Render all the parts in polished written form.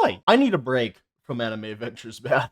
Why? I need a break from anime adventures, man.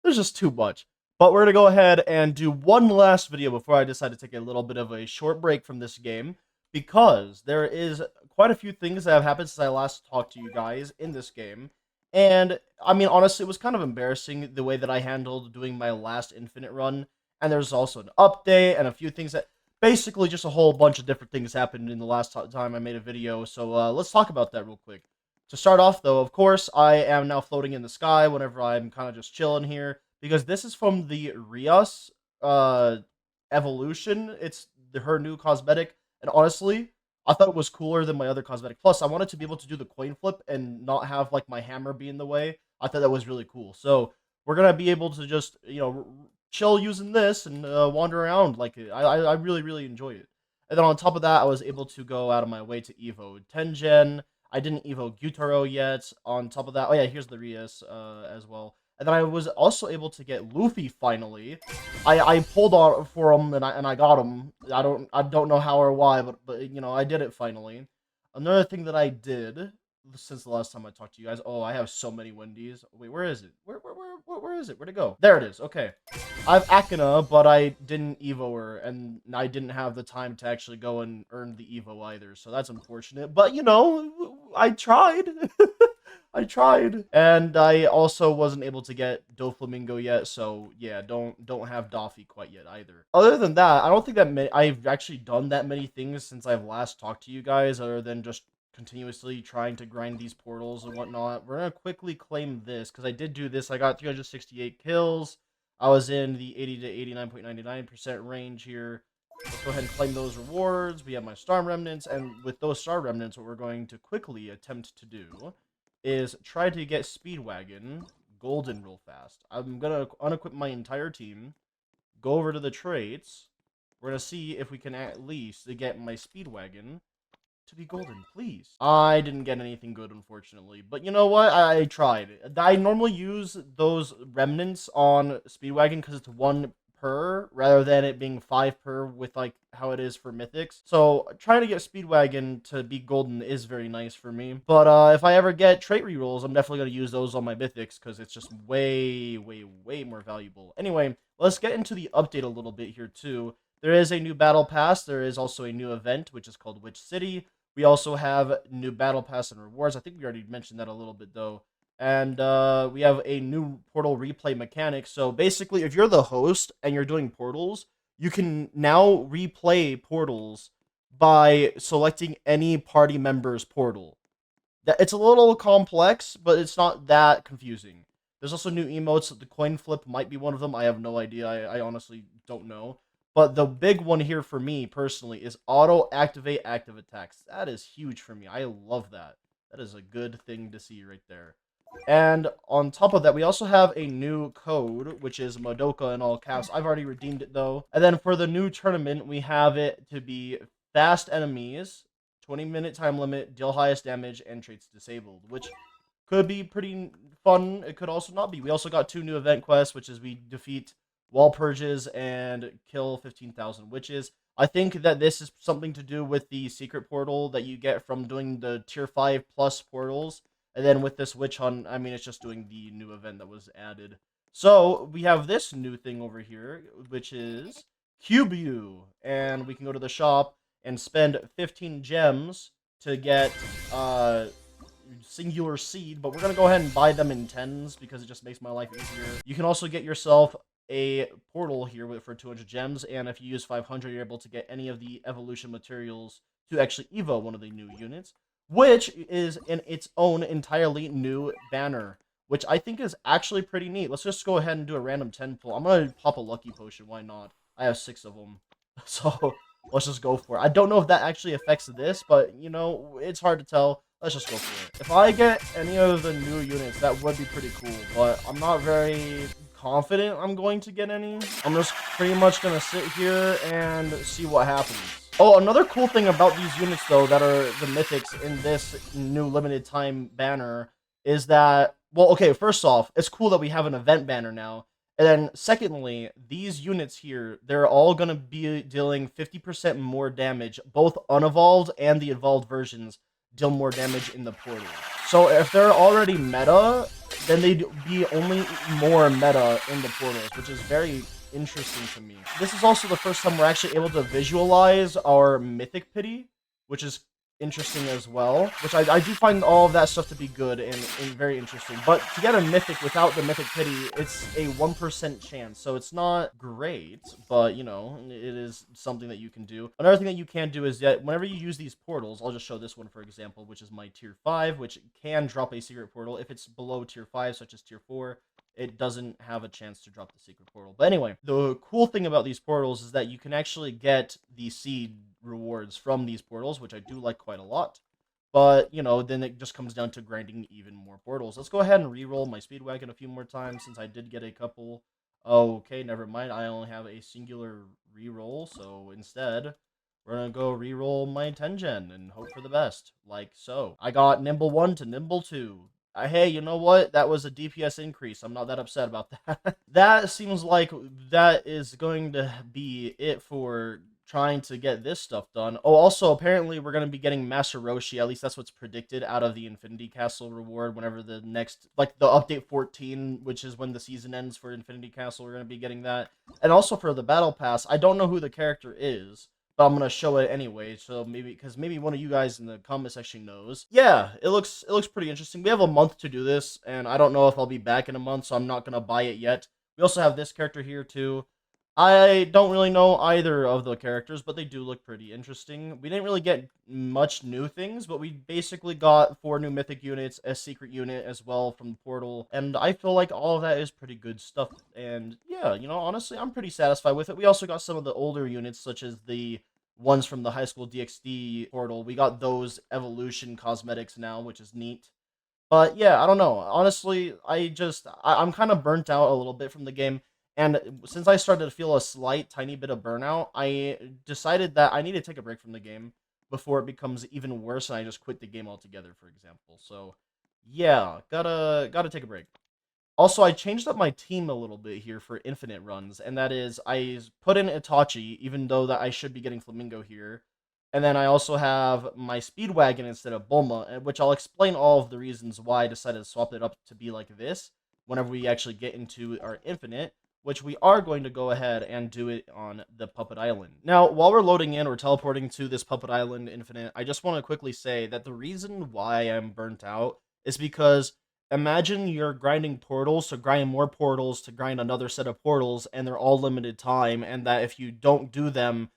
There's just too much. But we're gonna go ahead and do one last video before I decide to take a little bit of a short break from this game, because there is quite a few things that have happened since I last talked to you guys in this game. And, I mean, honestly, it was kind of embarrassing the way that I handled doing my last Infinite run. And there's also an update and a few things that... Basically, just a whole bunch of different things happened in the last time I made a video, so let's talk about that real quick. To start off, though, of course, I am now floating in the sky whenever I'm kind of just chilling here, because this is from the Rias evolution. It's her new cosmetic, and honestly, I thought it was cooler than my other cosmetic. Plus, I wanted to be able to do the coin flip and not have, like, my hammer be in the way. I thought that was really cool. So, we're gonna be able to just, chill using this and wander around like it. I really, really enjoy it. And then on top of that, I was able to go out of my way to Evo Tengen. I didn't Evo Gyutaro yet. On top of that, oh yeah, here's the Rias as well. And then I was also able to get Luffy finally. I pulled on for him and I got him. I don't know how or why, but I did it finally. Another thing that I did since the last time I talked to you guys. Oh, I have so many Wendy's. Wait, where is it? Where is it? Where'd it go? There it is. Okay. I have Akina, but I didn't Evo her, and I didn't have the time to actually go and earn the Evo either, so that's unfortunate. But, I tried. I tried. And I also wasn't able to get Doflamingo yet, so yeah, don't have Doffy quite yet either. Other than that, I don't think that I've actually done that many things since I've last talked to you guys, other than just continuously trying to grind these portals and whatnot. We're gonna quickly claim this, because I did do this. I got 368 kills. I was in the 80 to 89.99% range here. Let's go ahead and claim those rewards. We have my star remnants, and with those star remnants, what we're going to quickly attempt to do is try to get Speedwagon golden real fast. I'm gonna unequip my entire team, go over to the traits. We're gonna see if we can at least get my Speedwagon to be golden, please. I didn't get anything good, unfortunately. But you know what? I tried. I normally use those remnants on Speedwagon because it's 1 per, rather than it being 5 per with, like, how it is for Mythics. So, trying to get Speedwagon to be golden is very nice for me. But, if I ever get trait rerolls, I'm definitely going to use those on my Mythics, because it's just way, way, way more valuable. Anyway, let's get into the update a little bit here, too. There is a new battle pass. There is also a new event, which is called Witch City. We also have new battle pass and rewards. I think we already mentioned that a little bit, though. And we have a new portal replay mechanic. So basically, if you're the host and you're doing portals, you can now replay portals by selecting any party member's portal. It's a little complex, but it's not that confusing. There's also new emotes. The coin flip might be one of them. I have no idea. I honestly don't know. But the big one here for me, personally, is auto-activate active attacks. That is huge for me. I love that. That is a good thing to see right there. And on top of that, we also have a new code, which is Madoka in all caps. I've already redeemed it, though. And then for the new tournament, we have it to be fast enemies, 20-minute time limit, deal highest damage, and traits disabled, which could be pretty fun. It could also not be. We also got 2 new event quests, which is we defeat wall purges and kill 15,000 witches. I think that this is something to do with the secret portal that you get from doing the tier 5 plus portals. And then with this witch hunt, I mean, it's just doing the new event that was added. So we have this new thing over here, which is Cubu. And we can go to the shop and spend 15 gems to get singular seed, but we're gonna go ahead and buy them in 10s because it just makes my life easier. You can also get yourself a portal here for 200 gems, and if you use 500, you're able to get any of the evolution materials to actually evo one of the new units, which is in its own entirely new banner, which I think is actually pretty neat. Let's just go ahead and do a random 10 pull. I'm gonna pop a lucky potion, why not? I have 6 of them, so let's just go for it. I don't know if that actually affects this, but it's hard to tell. Let's just go for it. If I get any of the new units, that would be pretty cool, but I'm not very confident I'm going to get any. I'm just pretty much gonna sit here and see what happens. Oh, another cool thing about these units, though, that are the mythics in this new limited time banner is that, well, okay, first off, it's cool that we have an event banner now. And then secondly, these units here, they're all gonna be dealing 50% more damage, both unevolved and the evolved versions, deal more damage in the portal. So if they're already meta, then they'd be only more meta in the portals, which is very interesting to me. This is also the first time we're actually able to visualize our mythic pity, which is interesting as well, which I do find all of that stuff to be good and very interesting. But to get a mythic without the mythic pity, it's a 1% chance, so it's not great, but you know, it is something that you can do. Another thing that you can do is that whenever you use these portals, I'll just show this one for example, which is my tier 5, which can drop a secret portal. If it's below tier 5, such as tier 4, it doesn't have a chance to drop the secret portal. But anyway, the cool thing about these portals is that you can actually get the seed rewards from these portals, which I do like quite a lot. But, you know, then it just comes down to grinding even more portals. Let's go ahead and re-roll my Speedwagon a few more times since I did get a couple. Okay, never mind. I only have a singular re-roll, so instead, we're going to go re-roll my 10-gen and hope for the best, like so. I got Nimble 1 to Nimble 2. Hey, you know what? That was a DPS increase. I'm not that upset about that. That seems like that is going to be it for trying to get this stuff done. Oh, also, apparently we're going to be getting Master Roshi. At least that's what's predicted out of the Infinity Castle reward whenever the next, like the update 14, which is when the season ends for Infinity Castle, we're going to be getting that. And also for the Battle Pass, I don't know who the character is, but I'm gonna show it anyway. So maybe because maybe one of you guys in the comment section knows. Yeah, it looks pretty interesting. We have a month to do this, and I don't know if I'll be back in a month, so I'm not gonna buy it yet. We also have this character here too. I don't really know either of the characters, but they do look pretty interesting. We didn't really get much new things, but we basically got 4 new mythic units, a secret unit as well from the portal, and I feel like all of that is pretty good stuff. And yeah, you know, honestly, I'm pretty satisfied with it. We also got some of the older units, such as the ones from the high school DxD portal. We got those evolution cosmetics now, which is neat. But yeah, I don't know. Honestly, I'm kind of burnt out a little bit from the game. And since I started to feel a slight tiny bit of burnout, I decided that I need to take a break from the game before it becomes even worse and I just quit the game altogether, for example. So yeah, gotta take a break. Also, I changed up my team a little bit here for infinite runs, and that is I put in Itachi, even though that I should be getting Flamingo here. And then I also have my Speedwagon instead of Bulma, which I'll explain all of the reasons why I decided to swap it up to be like this whenever we actually get into our infinite, which we are going to go ahead and do it on the Puppet Island. Now, while we're loading in or teleporting to this Puppet Island infinite, I just want to quickly say that the reason why I'm burnt out is because imagine you're grinding portals to grind more portals to grind another set of portals, and they're all limited time, and that if you don't do them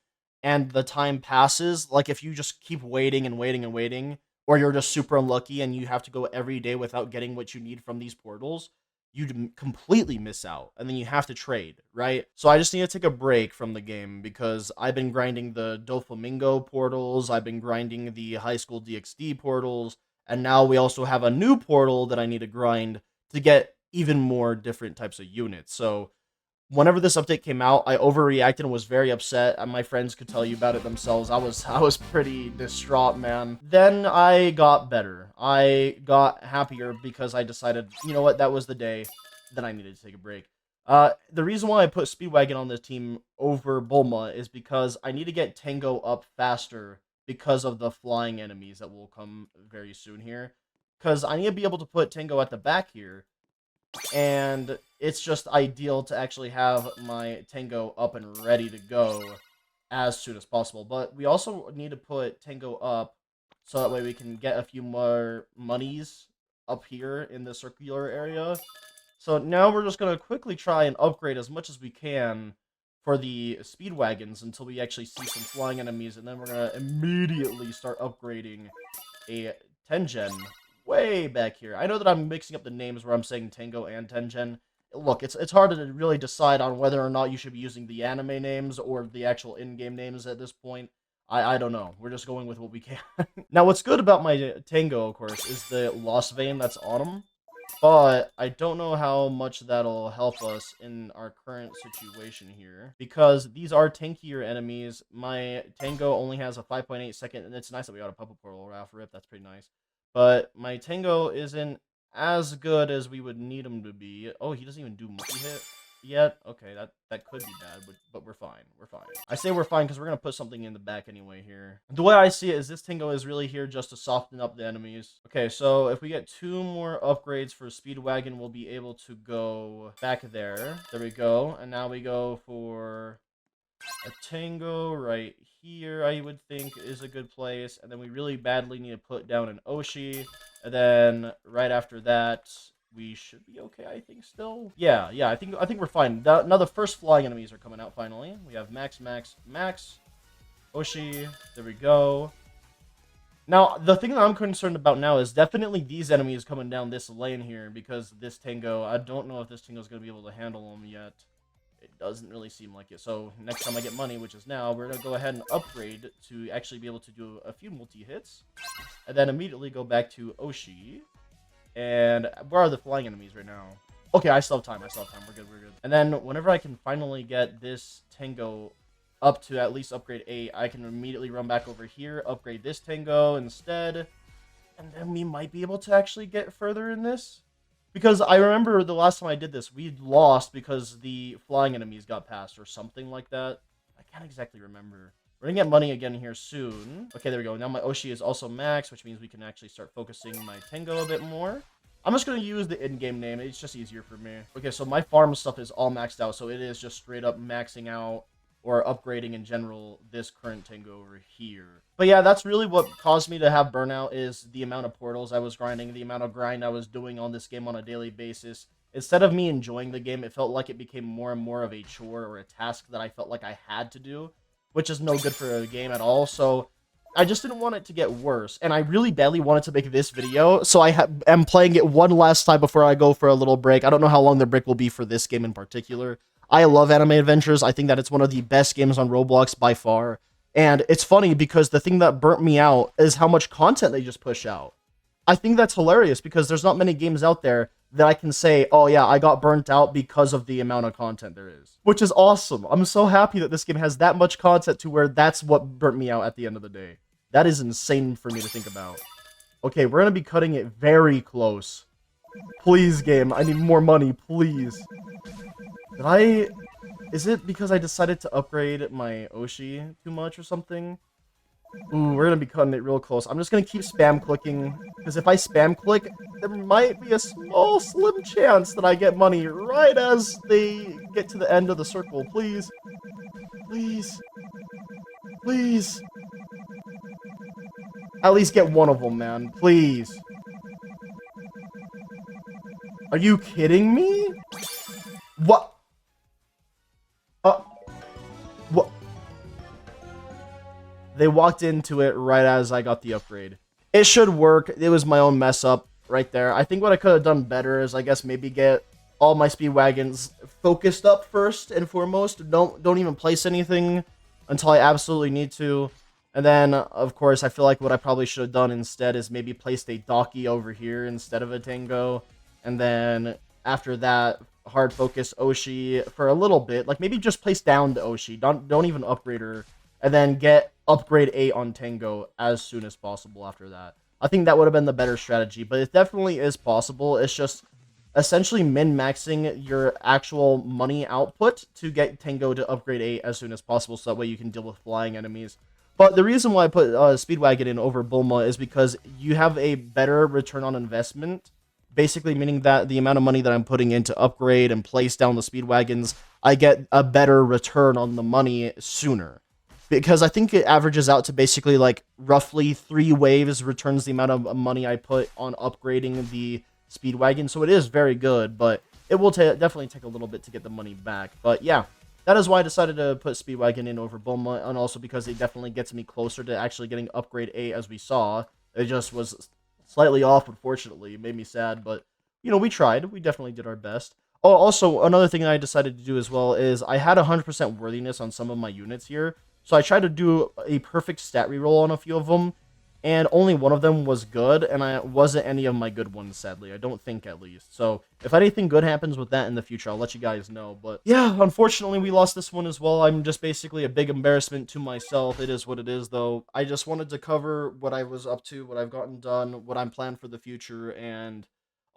and the time passes, like if you just keep waiting and waiting and waiting, or you're just super unlucky and you have to go every day without getting what you need from these portals, you'd completely miss out, and then you have to trade, right? So I just need to take a break from the game because I've been grinding the Doflamingo portals, I've been grinding the High School DxD portals, and now we also have a new portal that I need to grind to get even more different types of units. So whenever this update came out, I overreacted and was very upset. And my friends could tell you about it themselves. I was pretty distraught, man. Then I got better. I got happier because I decided, you know what, that was the day that I needed to take a break. The reason why I put Speedwagon on this team over Bulma is because I need to get Tango up faster because of the flying enemies that will come very soon here. Because I need to be able to put Tango at the back here, and it's just ideal to actually have my Tango up and ready to go as soon as possible. But we also need to put Tango up so that way we can get a few more monies up here in the circular area. So now we're just going to quickly try and upgrade as much as we can for the Speedwagons until we actually see some flying enemies, and then we're going to immediately start upgrading a 10-gen way back here. I know that I'm mixing up the names where I'm saying Tango and 10-gen. Look, it's hard to really decide on whether or not you should be using the anime names or the actual in-game names at this point. I don't know. We're just going with what we can. Now, what's good about my Tango, of course, is the Lost Vein that's on him. But I don't know how much that'll help us in our current situation here, because these are tankier enemies. My Tango only has a 5.8 second, and it's nice that we got a Puppet Portal Ralph Rip. That's pretty nice. But my Tango isn't as good as we would need him to be. Oh, he doesn't even do multi-hit. yet. Okay, that could be bad, but we're fine. We're fine. I say we're fine because we're gonna put something in the back anyway here. The way I see it is this Tingo is really here just to soften up the enemies. Okay, so if we get 2 more upgrades for Speedwagon, we'll be able to go back there. There we go. And now we go for a Tango right here, I would think is a good place. And then we really badly need to put down an Oshi. And then right after that, we should be okay, I think, still. Yeah, I think we're fine. Now the first flying enemies are coming out finally. We have Max, Oshi. There we go. Now, the thing that I'm concerned about now is definitely these enemies coming down this lane here because this Tango, I don't know if this Tango is going to be able to handle them yet. It doesn't really seem like it. So next time I get money, which is now, we're going to go ahead and upgrade to actually be able to do a few multi-hits. And then immediately go back to Oshi. And where are the flying enemies right now? Okay, I still have time. We're good. And then whenever I can finally get this Tango up to at least upgrade 8, I can immediately run back over here, upgrade this Tango instead. And then we might be able to actually get further in this. Because I remember the last time I did this, we lost because the flying enemies got past or something like that. I can't exactly remember. We're going to get money again here soon. Okay, there we go. Now my Oshi is also max, which means we can actually start focusing my Tango a bit more. I'm just going to use the in-game name. It's just easier for me. Okay, so my farm stuff is all maxed out, so it is just straight up maxing out or upgrading in general this current Tango over here. But yeah, that's really what caused me to have burnout is the amount of portals I was grinding, the amount of grind I was doing on this game on a daily basis. Instead of me enjoying the game, it felt like it became more and more of a chore or a task that I felt like I had to do, which is no good for a game at all. So I just didn't want it to get worse, and I really badly wanted to make this video, so I am playing it one last time before I go for a little break. I don't know how long the break will be for this game in particular. I love Anime Adventures. I think that it's one of the best games on Roblox by far. And it's funny because the thing that burnt me out is how much content they just push out. I think that's hilarious because there's not many games out there that I can say, oh yeah, I got burnt out because of the amount of content there is. Which is awesome. I'm so happy that this game has that much content to where that's what burnt me out at the end of the day. That is insane for me to think about. Okay, we're going to be cutting it very close. Please, game. I need more money, please. Is it because I decided to upgrade my Oshi too much or something? Ooh, we're going to be cutting it real close. I'm just going to keep spam clicking, because if I spam click, there might be a small, slim chance that I get money right as they get to the end of the circle. Please. Please. Please. At least get one of them, man. Please. Are you kidding me? What? What? They walked into it right as I got the upgrade. It should work. It was my own mess up right there. I think what I could have done better is, I guess, maybe get all my Speedwagons focused up first and foremost. Don't even place anything until I absolutely need to. And then, of course, I feel like what I probably should have done instead is maybe placed a Docky over here instead of a Tango. And then after that, hard focus Oshi for a little bit. Like, maybe just place down the Oshi. Don't even upgrade her. And then get upgrade 8 on Tango as soon as possible after that. I think that would have been the better strategy. But it definitely is possible. It's just essentially min-maxing your actual money output to get Tango to upgrade 8 as soon as possible. So that way you can deal with flying enemies. But the reason why I put Speedwagon in over Bulma is because you have a better return on investment. Basically meaning that the amount of money that I'm putting in to upgrade and place down the Speedwagons, I get a better return on the money sooner. Because I think it averages out to basically like roughly 3 waves returns the amount of money I put on upgrading the Speedwagon. So it is very good, but it will definitely take a little bit to get the money back. But yeah, that is why I decided to put Speedwagon in over Bulma, and also because it definitely gets me closer to actually getting upgrade 8 as we saw. It just was slightly off, unfortunately. It made me sad, but, you know, we tried. We definitely did our best. Oh, also, another thing that I decided to do as well is I had 100% worthiness on some of my units here. So I tried to do a perfect stat reroll on a few of them, and only one of them was good, and it wasn't any of my good ones, sadly. I don't think, at least. So if anything good happens with that in the future, I'll let you guys know. But yeah, unfortunately, we lost this one as well. I'm just basically a big embarrassment to myself. It is what it is, though. I just wanted to cover what I was up to, what I've gotten done, what I'm planned for the future, and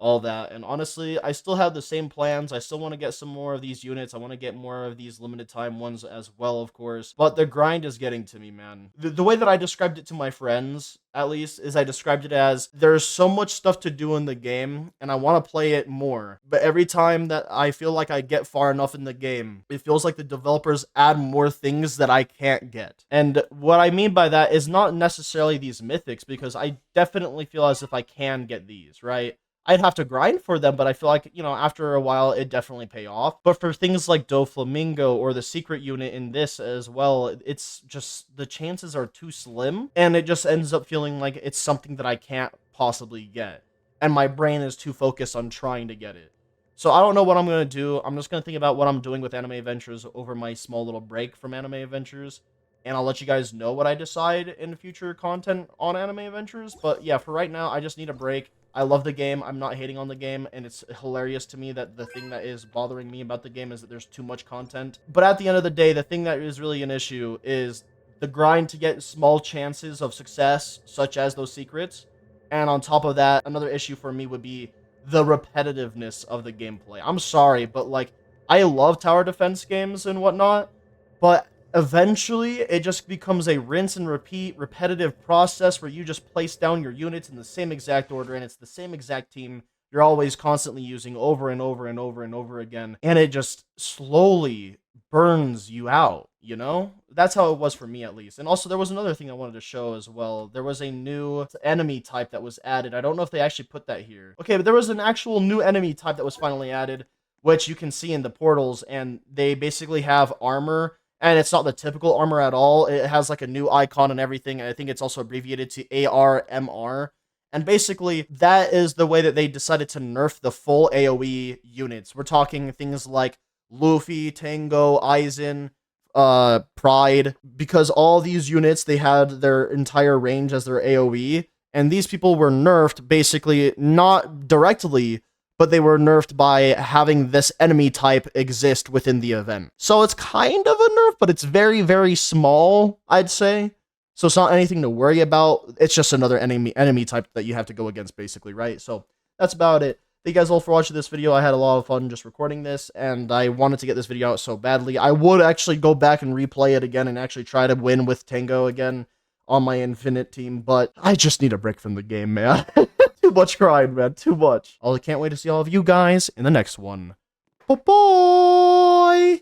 all that. And honestly, I still have the same plans. I still want to get some more of these units. I want to get more of these limited time ones as well, of course. But the grind is getting to me, man. The way that I described it to my friends, at least, is I described it as there's so much stuff to do in the game and I want to play it more. But every time that I feel like I get far enough in the game, it feels like the developers add more things that I can't get. And what I mean by that is not necessarily these mythics, because I definitely feel as if I can get these, right? I'd have to grind for them, but I feel like, after a while, it definitely pay off. But for things like Doflamingo or the secret unit in this as well, it's just, the chances are too slim, and it just ends up feeling like it's something that I can't possibly get. And my brain is too focused on trying to get it. So I don't know what I'm going to do. I'm just going to think about what I'm doing with Anime Adventures over my small little break from Anime Adventures. And I'll let you guys know what I decide in future content on Anime Adventures. But yeah, for right now, I just need a break. I love the game. I'm not hating on the game, and it's hilarious to me that the thing that is bothering me about the game is that there's too much content. But at the end of the day, the thing that is really an issue is the grind to get small chances of success, such as those secrets. And on top of that, another issue for me would be the repetitiveness of the gameplay. I'm sorry, but like, I love tower defense games and whatnot, but eventually it just becomes a rinse and repeat repetitive process where you just place down your units in the same exact order, and it's the same exact team you're always constantly using over and over and over and over again, and it just slowly burns you out, That's how it was for me, at least. And also, there was another thing I wanted to show as well. There was a new enemy type that was added. I don't know if they actually put that here. Okay, but there was an actual new enemy type that was finally added, which you can see in the portals, and they basically have armor. And it's not the typical armor at all. It has like a new icon and everything. And I think it's also abbreviated to ARMR. And basically, that is the way that they decided to nerf the full AoE units. We're talking things like Luffy, Tango, Aizen, Pride. Because all these units, they had their entire range as their AoE. And these people were nerfed basically not directly, but they were nerfed by having this enemy type exist within the event. So it's kind of a nerf, but it's very, very small, I'd say. So it's not anything to worry about. It's just another enemy type that you have to go against, basically, right? So that's about it. Thank you guys all for watching this video. I had a lot of fun just recording this, and I wanted to get this video out so badly. I would actually go back and replay it again and actually try to win with Tango again on my Infinite team, but I just need a break from the game, man. Too much crying, man. Too much. I can't wait to see all of you guys in the next one. Bye-bye!